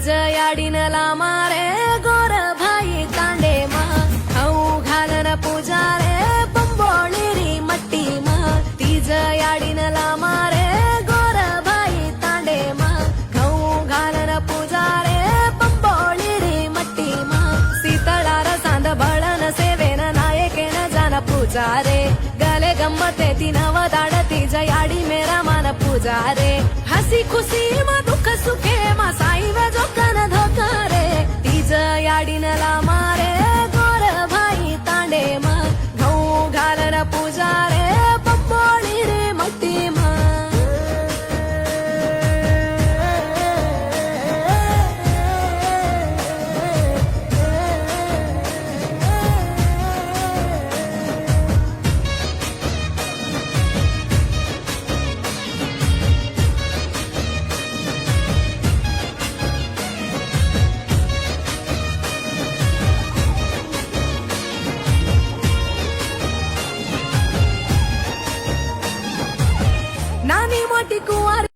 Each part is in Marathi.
तीज याडीनला मारे गोर भाई तांडे मा खाऊ घालन पूजा रे बंबोळी री मट्टी मा तीज याडीनला मारे गोर भाई तांडे मा खाऊ घालन पूजा रे बंबोळी री मट्टी मा सीतळार सांद बळन सेवेन नायकेन जान पूजा रे गले गम्मते ती नवदाड तीज याडी मेरा मान पूजा रे हसी खुशी मा दुःख सुखे मा साई वे जोकन धोका रे तीज याडीनला मारे गोर भाई तांडे मा घऊ घालन पूजा रे बंबोळी रे मट्टी मा नानी मोठी कुंवारी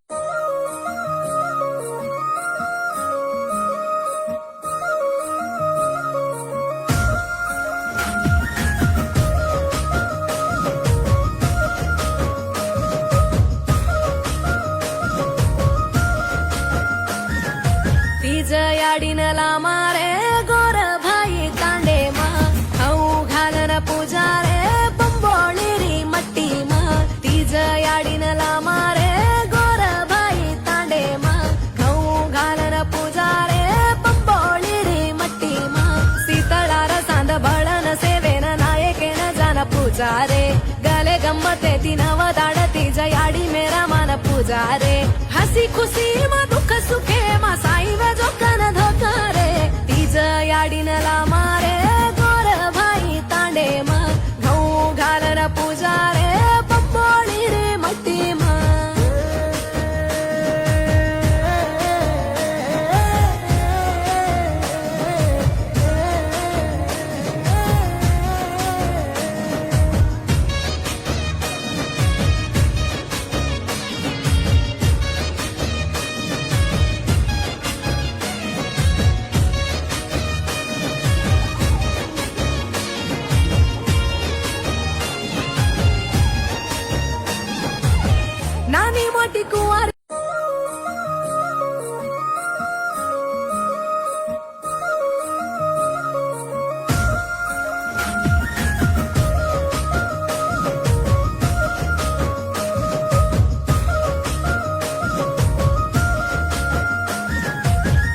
तीज याडीनला मारे गोर भाई तांडे मा खाऊ घालन पूजा रे बंबोळी री मट्टी मा तीज याडीनला मारे गोर भाई तांडे मा खाऊ घालन पूजा रे बंबोळी री मट्टी मा सीतळार सांद बळन सेवेन नायकेन जान पूजा रे गले गम्मते ती नवदाड तीज याडी मेरा मान पूजा रे हसी खुशी मा दुःख सुखे मा साई वे जोकन धोका रे तीज याडीनला मारे गोर भाई तांडे मा घऊ घालन पूजा रे बंबोळी रे मट्टी मा नानी मोठी कुंवारी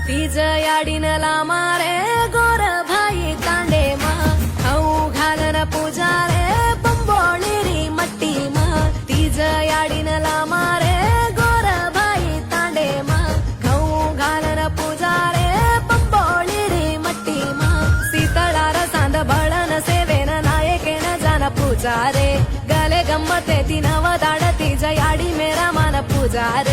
तीज याडीनला मारे गोर भाई तांडे मा खाऊ घालन पूजा रे बंबोळी री मट्टी मा तीज याडीनला मारे गोर भाई तांडे मा खाऊ घालन पूजा रे बंबोळी री मट्टी मा सीतळार सांद बळन सेवेन नायकेन जान पूजा रे गले गम्मते ती नवदाड तीज याडी मेरा मान पूजा रे